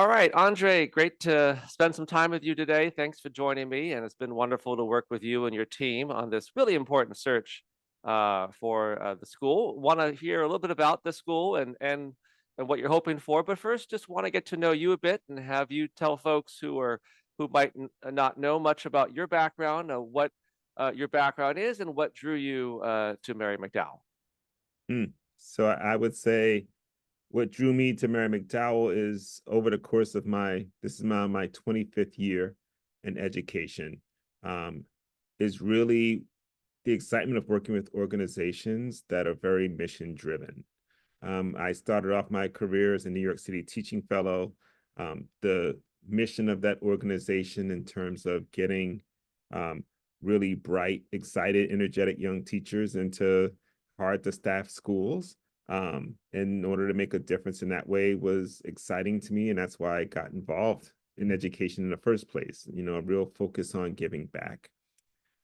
All right, Andre, great to spend some time with you today. Thanks for joining me, and it's been wonderful to work with you and your team on this really important search for the school. Want to hear a little bit about the school and what you're hoping for, but first, just want to get to know you a bit and have you tell folks who might not know much about your background, what your background is, and what drew you to Mary McDowell. So I would say what drew me to Mary McDowell is over the course of this is my 25th year in education, um, is really the excitement of working with organizations that are very mission driven. I started off my career as a New York City teaching fellow. The mission of that organization in terms of getting um, really bright, excited, energetic young teachers into hard to staff schools in order to make a difference in that way was exciting to me. And that's why I got involved in education in the first place, a real focus on giving back.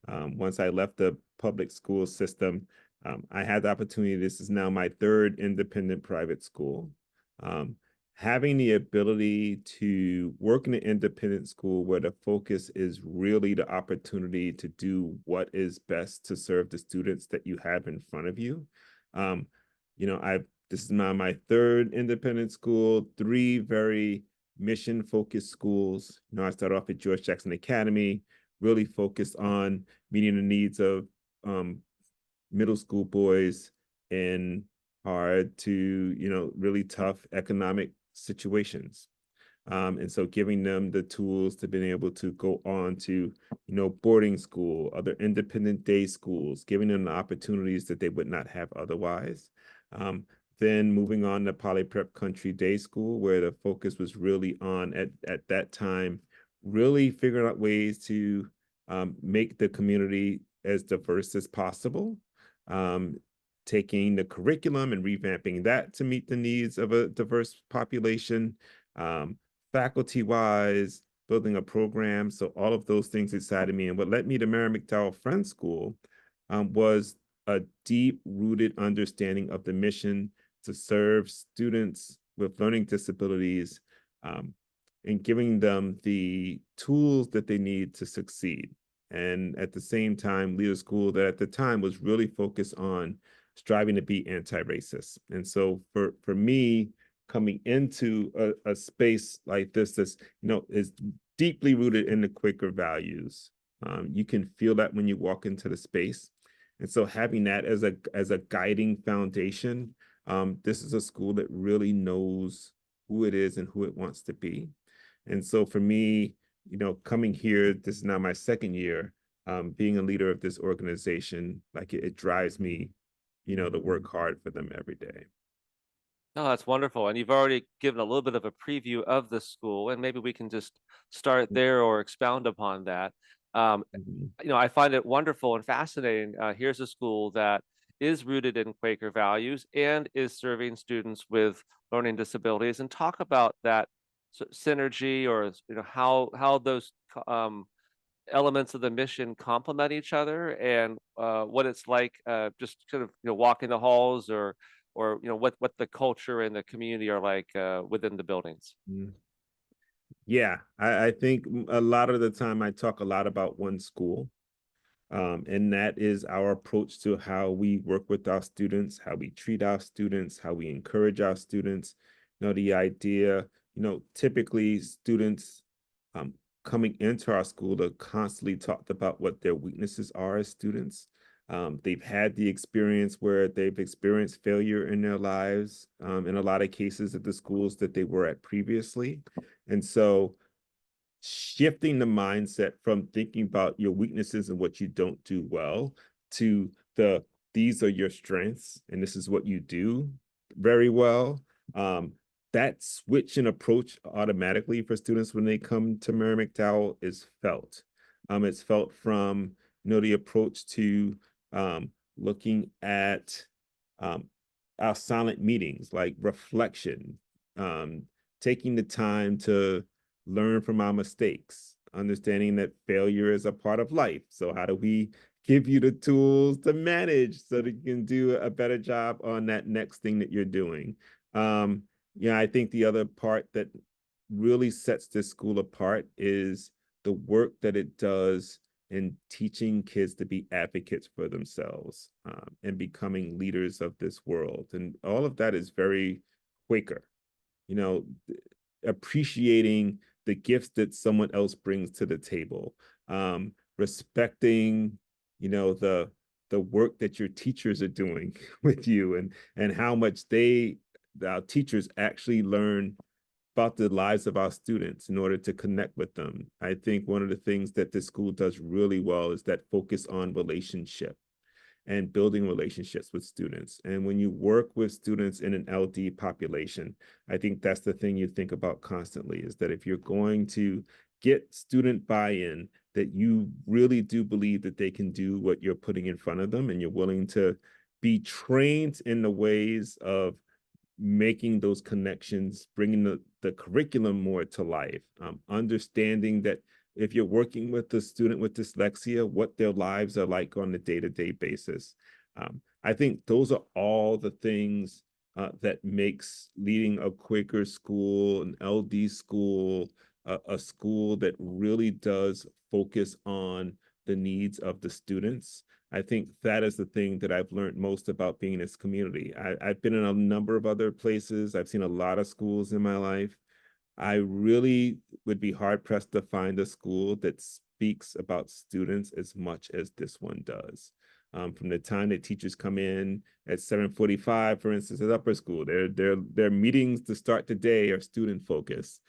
Once I left the public school system, I had the opportunity. This is now my third independent private school. Um, Having the ability to work in an independent school where the focus is really the opportunity to do what is best to serve the students that you have in front of you. Um, I've this is now my third independent school, three very mission focused schools. I started off at George Jackson Academy, really focused on meeting the needs of middle school boys in hard to, really tough economic situations. And so giving them the tools to being able to go on to, boarding school, other independent day schools, giving them the opportunities that they would not have otherwise. Um, then moving on to Poly Prep Country Day School, where the focus was really on at that time, really figuring out ways to make the community as diverse as possible, um, taking the curriculum and revamping that to meet the needs of a diverse population, faculty wise, building a program. So all of those things excited me. And what led me to Mary McDowell Friends School was a deep rooted understanding of the mission to serve students with learning disabilities, um, and giving them the tools that they need to succeed. And at the same time, lead a school that at the time was really focused on striving to be anti-racist. And so for me, coming into a space like this that's, is deeply rooted in the Quaker values. You can feel that when you walk into the space. And so having that as a guiding foundation, this is a school that really knows who it is and who it wants to be. And so for me, coming here, this is now my second year, being a leader of this organization, like it drives me, to work hard for them every day. No, that's wonderful. And you've already given a little bit of a preview of the school, and maybe we can just start there or expound upon that. Um, Mhm. I find it wonderful and fascinating. Here's a school that is rooted in Quaker values and is serving students with learning disabilities, and talk about that synergy, or how those elements of the mission complement each other, and what it's like just kind of walking the halls, or what the culture and the community are like within the buildings. Mhm. Yeah, I think a lot of the time I talk a lot about one school, and that is our approach to how we work with our students, how we treat our students, how we encourage our students. The idea, typically students um, coming into our school are constantly talked about what their weaknesses are as students. They've had the experience where they've experienced failure in their lives, in a lot of cases at the schools that they were at previously. And so shifting the mindset from thinking about your weaknesses and what you don't do well to these are your strengths and this is what you do very well. That switch in approach automatically for students when they come to Mary McDowell is felt. It's felt from the approach to looking at um, our silent meetings, like reflection, um, taking the time to learn from our mistakes, understanding that failure is a part of life. So, how do we give you the tools to manage so that you can do a better job on that next thing that you're doing? I think the other part that really sets this school apart is the work that it does in teaching kids to be advocates for themselves, and becoming leaders of this world. And all of that is very Quaker, you know, appreciating the gifts that someone else brings to the table, respecting, the work that your teachers are doing with you, and how much our teachers actually learn about the lives of our students in order to connect with them. I think one of the things that this school does really well is that focus on relationship and building relationships with students. And when you work with students in an LD population, I think that's the thing you think about constantly, is that if you're going to get student buy-in, that you really do believe that they can do what you're putting in front of them, and you're willing to be trained in the ways of making those connections, bringing the curriculum more to life, understanding that if you're working with a student with dyslexia, what their lives are like on a day-to-day basis. I think those are all the things that makes leading a Quaker school, an LD school, a school that really does focus on the needs of the students. I think that is the thing that I've learned most about being in this community. I've been in a number of other places. I've seen a lot of schools in my life. I really would be hard pressed to find a school that speaks about students as much as this one does. From the time that teachers come in at 7:45, for instance, at upper school, their meetings to start the day are student focused.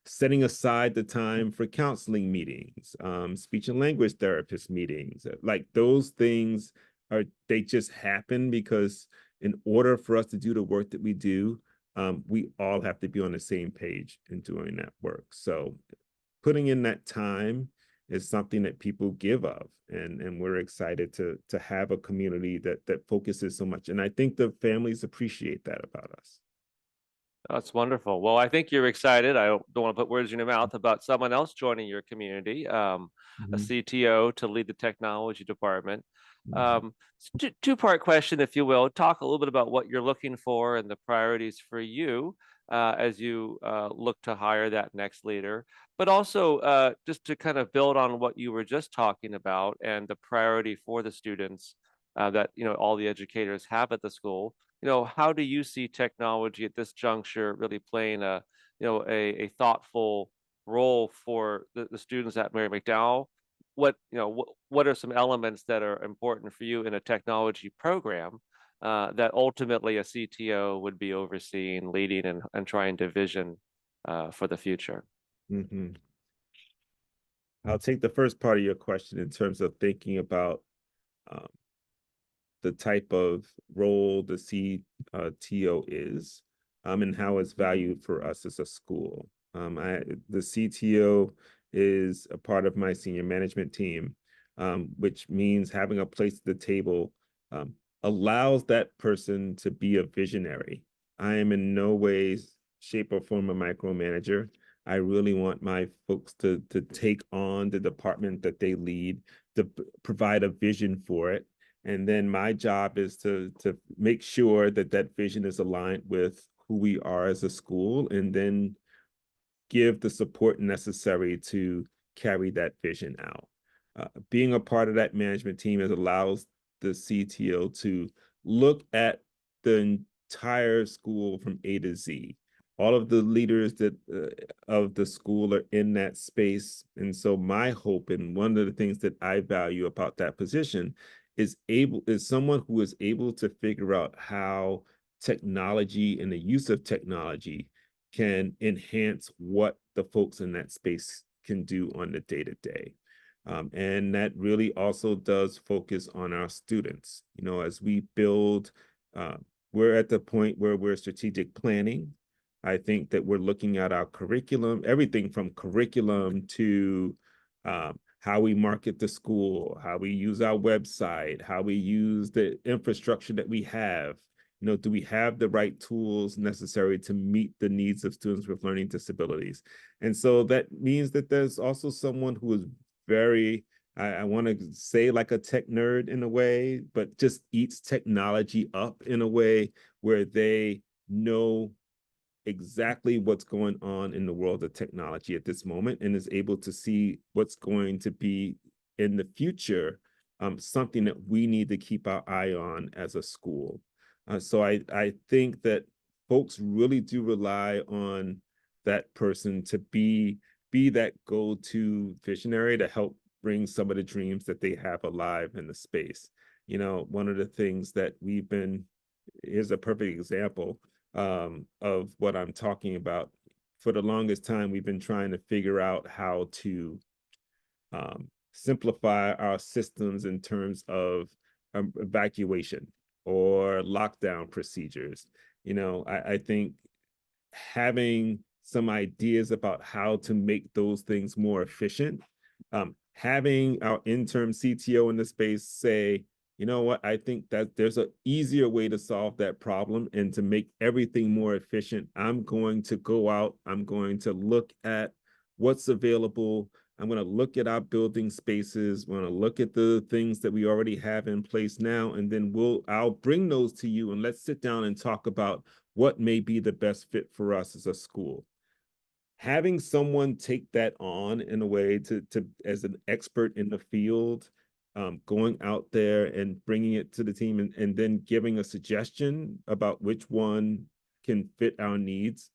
Setting aside the time for counseling meetings, speech and language therapist meetings, like those things they just happen because in order for us to do the work that we do, we all have to be on the same page in doing that work. So putting in that time is something that people give of, and we're excited to have a community that focuses so much. And I think the families appreciate that about us. That's wonderful. Well, I think you're excited. I don't want to put words in your mouth about someone else joining your community, a Mhm, CTO to lead the technology department. mhm, Two-part question, if you will. Talk a little bit about what you're looking for and the priorities for you as you look to hire that next leader, but also just to kind of build on what you were just talking about and the priority for the students that all the educators have at the school. How do you see technology at this juncture really playing a thoughtful role for the students at Mary McDowell? What are some elements that are important for you in a technology program that ultimately a CTO would be overseeing, leading, and trying to vision for the future? mhm. I'll take the first part of your question in terms of thinking about um, the type of role the CTO is, and how it's valued for us as a school. The CTO is a part of my senior management team, which means having a place at the table um, allows that person to be a visionary. I am in no way, shape, or form a micromanager. I really want my folks to take on the department that they lead, to provide a vision for it, and then my job is to make sure that that vision is aligned with who we are as a school, and then give the support necessary to carry that vision out. Being a part of that management team, it allows the CTO to look at the entire school from A to Z. All of the leaders that of the school are in that space, and so my hope, and one of the things that I value about that position, is someone who is able to figure out how technology and the use of technology can enhance what the folks in that space can do on the day to day. And that really also does focus on our students. As we build, uh, we're at the point where we're strategic planning. I think that we're looking at our curriculum, everything from curriculum to how we market the school, how we use our website, how we use the infrastructure that we have. Do we have the right tools necessary to meet the needs of students with learning disabilities? And so that means that there's also someone who is very, I want to say like a tech nerd in a way, but just eats technology up in a way where they know exactly what's going on in the world of technology at this moment and is able to see what's going to be in the future, something that we need to keep our eye on as a school. So I think that folks really do rely on that person to be that go-to visionary to help bring some of the dreams that they have alive in the space. One of the things that we've been here's a perfect example of what I'm talking about. For the longest time, we've been trying to figure out how to simplify our systems in terms of evacuation or lockdown procedures. I think having some ideas about how to make those things more efficient. Having our interim CTO in the space say, you know what, I think that there's an easier way to solve that problem and to make everything more efficient. I'm going to go out, I'm going to look at what's available. I'm going to look at our building spaces. We're going to look at the things that we already have in place now, and then I'll bring those to you and let's sit down and talk about what may be the best fit for us as a school. Having someone take that on in a way to as an expert in the field, going out there and bringing it to the team and then giving a suggestion about which one can fit our needs,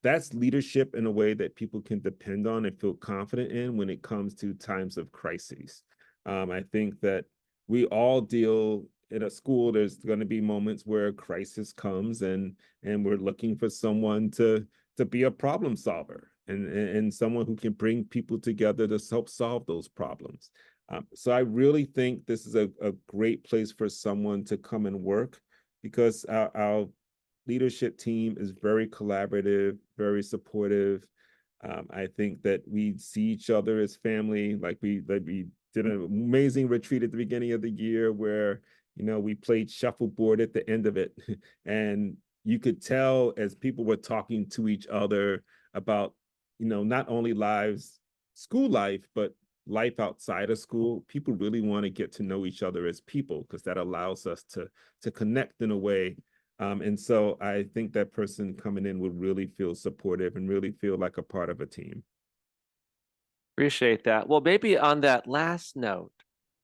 that's leadership in a way that people can depend on and feel confident in when it comes to times of crises. I think that we all deal in a school. There's going to be moments where a crisis comes, and we're looking for someone to be a problem solver and someone who can bring people together to help solve those problems. So I really think this is a great place for someone to come and work because our leadership team is very collaborative, very supportive. I think that we see each other as family. Like we did an amazing retreat at the beginning of the year where we played shuffleboard at the end of it, and you could tell as people were talking to each other about not only school life, but life outside of school. People really want to get to know each other as people because that allows us to connect in a way, and so I think that person coming in would really feel supportive and really feel like a part of a team. Appreciate that. Well, maybe on that last note,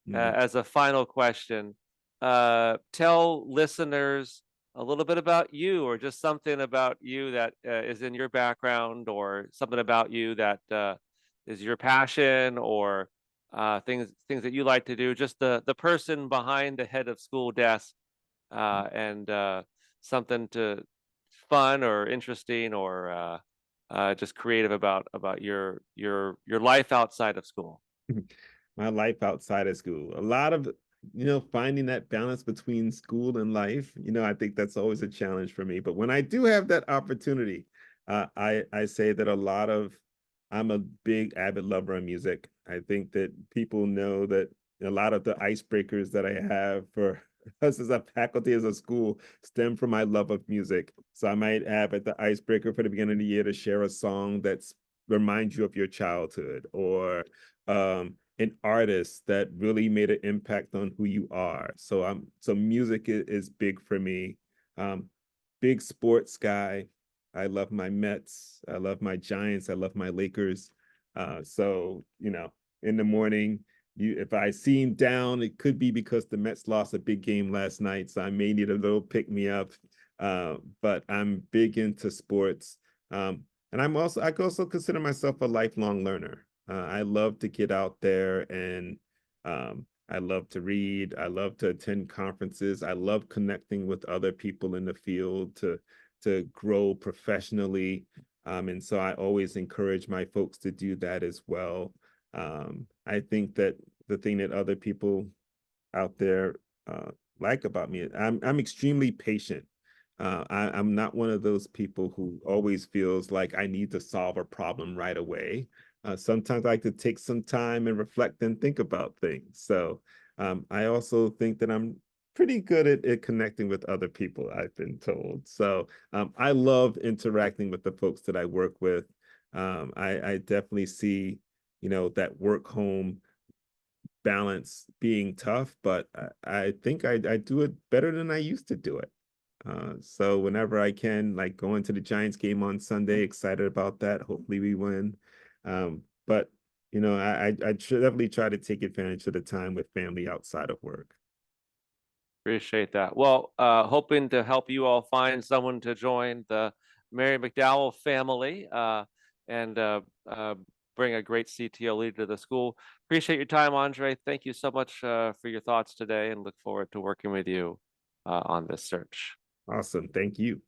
Mm. as a final question, tell listeners a little bit about you or just something about you that is in your background or something about you that is your passion or things that you like to do. Just the person behind the head of school desk and something to fun or interesting or just creative about your life outside of school. My life outside of school. A lot of, finding that balance between school and life, I think that's always a challenge for me. But when I do have that opportunity, I say that I'm a big avid lover of music. I think that people know that a lot of the icebreakers that I have for us as a faculty as a school stem from my love of music. So I might have at the icebreaker for the beginning of the year to share a song that's reminds you of your childhood or an artist that really made an impact on who you are. So music is big for me. Um, Big sports guy. I love my Mets. I love my Giants. I love my Lakers. So in the morning, if I seem down, it could be because the Mets lost a big game last night, so I may need a little pick me up. But I'm big into sports. And I also consider myself a lifelong learner. I love to get out there and I love to read. I love to attend conferences. I love connecting with other people in the field to grow professionally. And so I always encourage my folks to do that as well. I think that the thing that other people out there like about me. I'm extremely patient. I'm not one of those people who always feels like I need to solve a problem right away. Sometimes I like to take some time and reflect and think about things. So I also think that I'm pretty good at connecting with other people, I've been told. So I love interacting with the folks that I work with. I definitely see, that work home balance being tough, but I think I do it better than I used to do it. So whenever I can, like going to the Giants game on Sunday, excited about that. Hopefully we win. But I should definitely try to take advantage of the time with family outside of work. Appreciate that. Well, hoping to help you all find someone to join the Mary McDowell family and bring a great CTO leader to the school. Appreciate your time, Andre. Thank you so much for your thoughts today and look forward to working with you on this search. Awesome. Thank you.